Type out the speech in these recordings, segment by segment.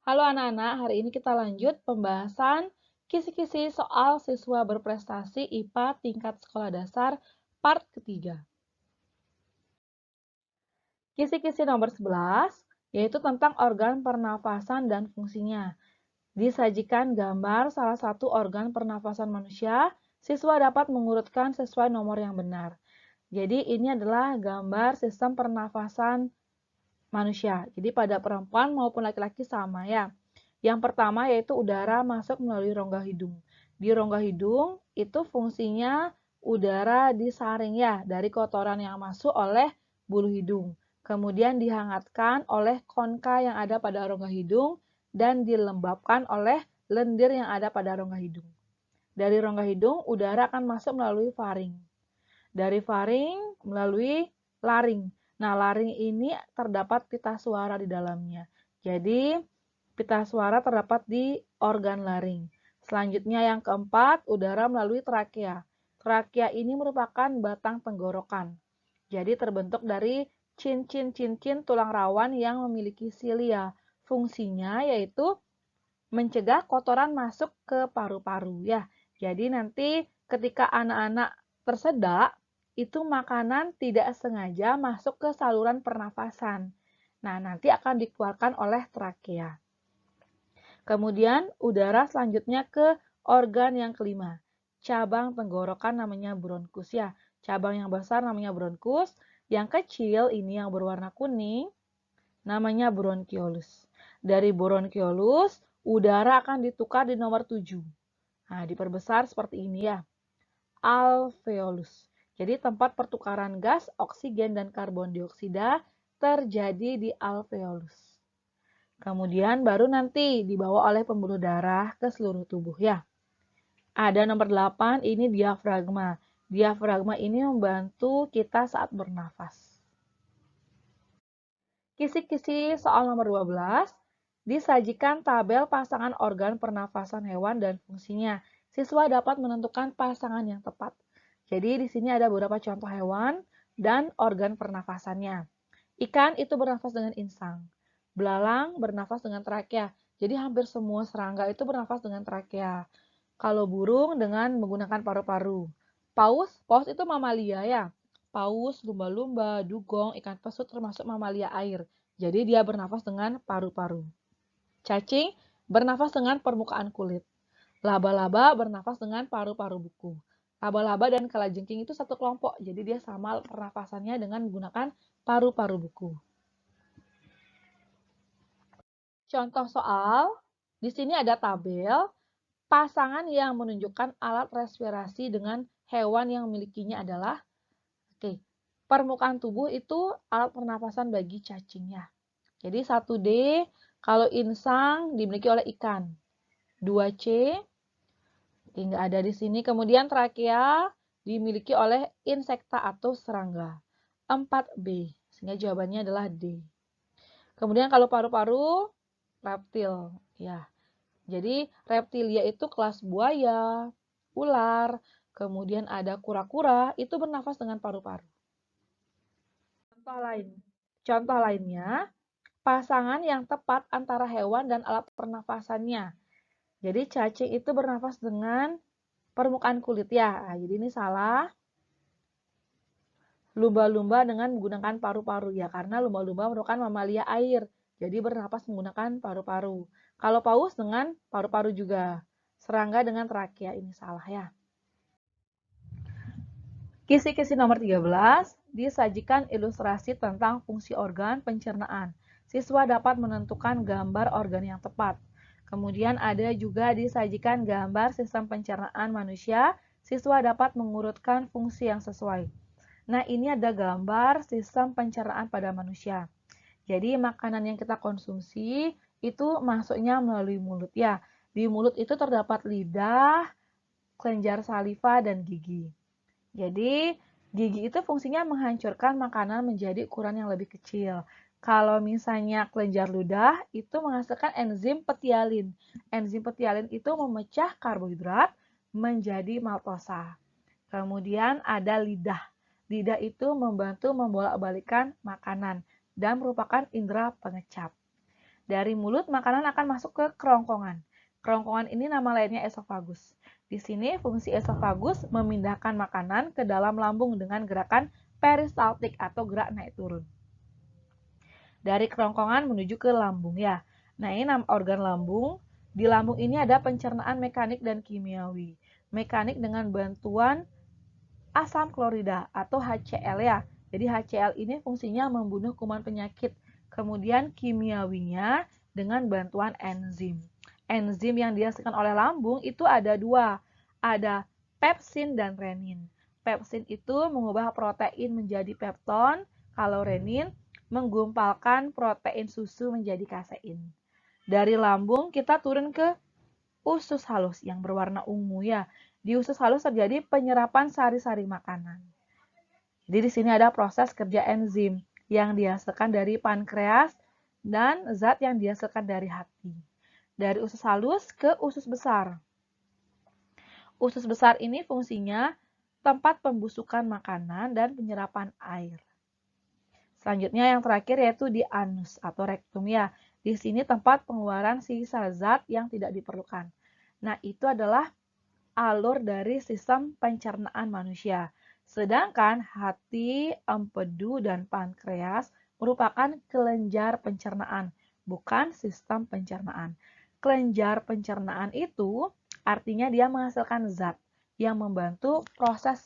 Halo anak-anak, hari ini kita lanjut pembahasan kisi-kisi soal siswa berprestasi IPA tingkat sekolah dasar part ketiga. Kisi-kisi nomor 11 yaitu tentang organ pernafasan dan fungsinya. Disajikan gambar salah satu organ pernafasan manusia, siswa dapat mengurutkan sesuai nomor yang benar. Jadi ini adalah gambar sistem pernafasan manusia. Jadi pada perempuan maupun laki-laki sama ya. Yang pertama yaitu udara masuk melalui rongga hidung. Di rongga hidung itu fungsinya udara disaring ya dari kotoran yang masuk oleh bulu hidung. Kemudian dihangatkan oleh konka yang ada pada rongga hidung dan dilembabkan oleh lendir yang ada pada rongga hidung. Dari rongga hidung udara akan masuk melalui faring. Dari faring melalui laring. Nah, laring ini terdapat pita suara di dalamnya. Jadi, pita suara terdapat di organ laring. Selanjutnya yang keempat, udara melalui trakea. Trakea ini merupakan batang tenggorokan. Jadi terbentuk dari cincin-cincin tulang rawan yang memiliki silia. Fungsinya yaitu mencegah kotoran masuk ke paru-paru ya. Jadi nanti ketika anak-anak tersedak, itu makanan tidak sengaja masuk ke saluran pernafasan. Nah, nanti akan dikeluarkan oleh trakea. Kemudian udara selanjutnya ke organ yang kelima. Cabang tenggorokan namanya bronkus ya. Cabang yang besar namanya bronkus, yang kecil ini yang berwarna kuning namanya bronkiolus. Dari bronkiolus, udara akan ditukar di nomor 7. Nah, diperbesar seperti ini ya. Alveolus. Jadi tempat pertukaran gas, oksigen, dan karbon dioksida terjadi di alveolus. Kemudian baru nanti dibawa oleh pembuluh darah ke seluruh tubuh ya. Ada nomor 8, ini diafragma. Diafragma ini membantu kita saat bernafas. Kisi-kisi soal nomor 12, disajikan tabel pasangan organ pernafasan hewan dan fungsinya. Siswa dapat menentukan pasangan yang tepat. Jadi di sini ada beberapa contoh hewan dan organ pernafasannya. Ikan itu bernafas dengan insang. Belalang bernafas dengan trakea. Jadi hampir semua serangga itu bernafas dengan trakea. Kalau burung dengan menggunakan paru-paru. Paus itu mamalia ya. Paus, lumba-lumba, dugong, ikan pesut termasuk mamalia air. Jadi dia bernafas dengan paru-paru. Cacing bernafas dengan permukaan kulit. Laba-laba bernafas dengan paru-paru buku. Laba-laba dan kalajengking itu satu kelompok, jadi dia sama pernafasannya dengan menggunakan paru-paru buku. Contoh soal, di sini ada tabel pasangan yang menunjukkan alat respirasi dengan hewan yang memilikinya adalah permukaan tubuh itu alat pernapasan bagi cacing ya. Jadi 1D kalau insang dimiliki oleh ikan. 2C nggak ada di sini. Kemudian trakea dimiliki oleh insekta atau serangga. 4B, sehingga jawabannya adalah D. Kemudian kalau paru-paru, reptil. Ya, jadi reptilia itu kelas buaya, ular, kemudian ada kura-kura, itu bernafas dengan paru-paru. Contoh lainnya, pasangan yang tepat antara hewan dan alat pernafasannya. Jadi cacing itu bernafas dengan permukaan kulit ya. Nah, jadi ini salah. Lumba-lumba dengan menggunakan paru-paru ya, karena lumba-lumba merupakan mamalia air. Jadi bernafas menggunakan paru-paru. Kalau paus dengan paru-paru juga. Serangga dengan trakea, ini salah ya. Kisi-kisi nomor 13, disajikan ilustrasi tentang fungsi organ pencernaan. Siswa dapat menentukan gambar organ yang tepat. Kemudian ada juga disajikan gambar sistem pencernaan manusia. Siswa dapat mengurutkan fungsi yang sesuai. Nah, ini ada gambar sistem pencernaan pada manusia. Jadi, makanan yang kita konsumsi itu masuknya melalui mulut ya. Di mulut itu terdapat lidah, kelenjar saliva, dan gigi. Jadi, gigi itu fungsinya menghancurkan makanan menjadi ukuran yang lebih kecil. Kalau misalnya kelenjar ludah, itu menghasilkan enzim petialin. Enzim petialin itu memecah karbohidrat menjadi maltosa. Kemudian ada lidah. Lidah itu membantu membolak-balikan makanan dan merupakan indera pengecap. Dari mulut, makanan akan masuk ke kerongkongan. Kerongkongan ini nama lainnya esofagus. Di sini, fungsi esofagus memindahkan makanan ke dalam lambung dengan gerakan peristaltik atau gerak naik turun. Dari kerongkongan menuju ke lambung ya. Nah, ini organ lambung. Di lambung ini ada pencernaan mekanik dan kimiawi. Mekanik dengan bantuan asam klorida atau HCl ya. Jadi HCl ini fungsinya membunuh kuman penyakit. Kemudian kimiawinya dengan bantuan enzim. Enzim yang dihasilkan oleh lambung itu ada dua. Ada pepsin dan renin. Pepsin itu mengubah protein menjadi pepton, kalau renin menggumpalkan protein susu menjadi kasein. Dari lambung kita turun ke usus halus yang berwarna ungu ya. Di usus halus terjadi penyerapan sari-sari makanan. Jadi di sini ada proses kerja enzim yang dihasilkan dari pankreas dan zat yang dihasilkan dari hati. Dari usus halus ke usus besar. Usus besar ini fungsinya tempat pembusukan makanan dan penyerapan air. Selanjutnya yang terakhir yaitu di anus atau rektum ya. Di sini tempat pengeluaran sisa zat yang tidak diperlukan. Nah, itu adalah alur dari sistem pencernaan manusia. Sedangkan hati, empedu, dan pankreas merupakan kelenjar pencernaan, bukan sistem pencernaan. Kelenjar pencernaan itu artinya dia menghasilkan zat yang membantu proses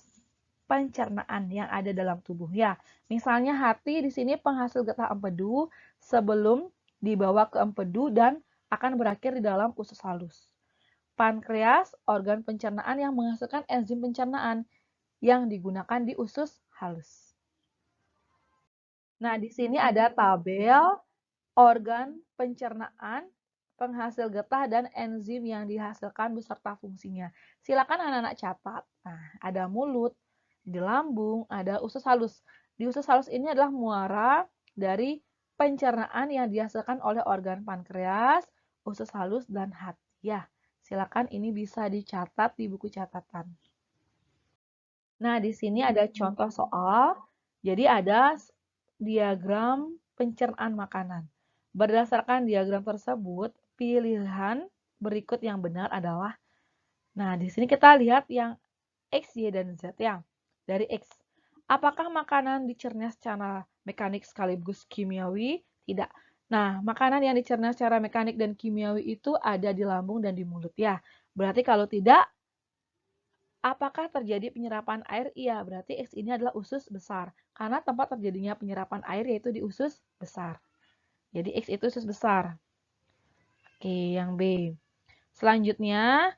pencernaan yang ada dalam tubuh ya. Misalnya hati di sini penghasil getah empedu sebelum dibawa ke empedu dan akan berakhir di dalam usus halus. Pankreas, organ pencernaan yang menghasilkan enzim pencernaan yang digunakan di usus halus. Nah, di sini ada tabel organ pencernaan, penghasil getah, dan enzim yang dihasilkan beserta fungsinya. Silakan anak-anak catat. Nah, ada mulut, di lambung, ada usus halus. Di usus halus ini adalah muara dari pencernaan yang dihasilkan oleh organ pankreas, usus halus, dan hati. Ya, silakan ini bisa dicatat di buku catatan. Nah, di sini ada contoh soal. Jadi ada diagram pencernaan makanan. Berdasarkan diagram tersebut, pilihan berikut yang benar adalah, nah di sini kita lihat yang X, Y, dan Z ya. Dari X, apakah makanan dicerna secara mekanik sekaligus kimiawi? Tidak. Nah, makanan yang dicerna secara mekanik dan kimiawi itu ada di lambung dan di mulut ya. Berarti kalau tidak, apakah terjadi penyerapan air? Iya, berarti X ini adalah usus besar. Karena tempat terjadinya penyerapan air yaitu di usus besar. Jadi X itu usus besar. Oke, yang B. Selanjutnya,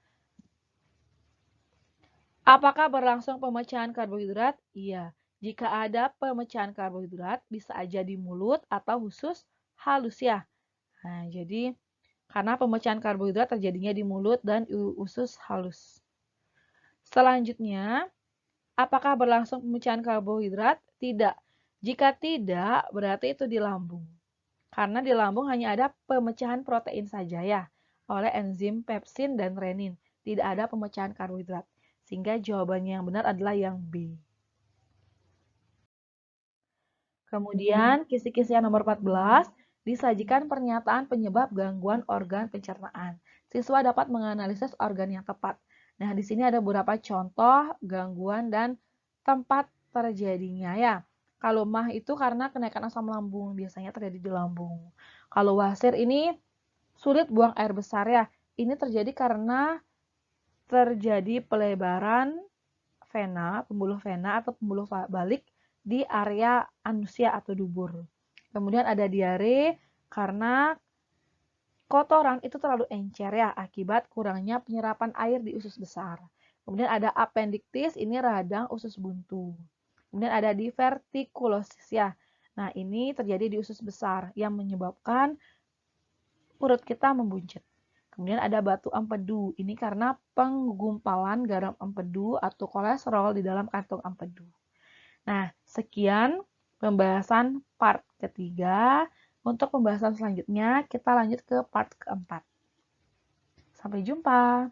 apakah berlangsung pemecahan karbohidrat? Iya. Jika ada pemecahan karbohidrat, bisa aja di mulut atau usus halus ya. Nah, jadi karena pemecahan karbohidrat terjadinya di mulut dan usus halus. Selanjutnya, apakah berlangsung pemecahan karbohidrat? Tidak. Jika tidak, berarti itu di lambung. Karena di lambung hanya ada pemecahan protein saja ya, oleh enzim pepsin dan renin. Tidak ada pemecahan karbohidrat. Sehingga jawabannya yang benar adalah yang B. Kemudian, kisi-kisi yang nomor 14, disajikan pernyataan penyebab gangguan organ pencernaan. Siswa dapat menganalisis organ yang tepat. Nah, di sini ada beberapa contoh gangguan dan tempat terjadinya ya. Kalau mah itu karena kenaikan asam lambung, biasanya terjadi di lambung. Kalau wasir ini sulit buang air besar ya. Ini terjadi karena terjadi pelebaran vena, pembuluh vena atau pembuluh balik di area anusia atau dubur. Kemudian ada diare karena kotoran itu terlalu encer ya akibat kurangnya penyerapan air di usus besar. Kemudian ada appendiktis, ini radang usus buntu. Kemudian ada divertikulosis ya. Nah, ini terjadi di usus besar yang menyebabkan perut kita membuncit. Kemudian ada batu empedu. Ini karena penggumpalan garam empedu atau kolesterol di dalam kantong empedu. Nah, sekian pembahasan part ketiga. Untuk pembahasan selanjutnya, kita lanjut ke part keempat. Sampai jumpa.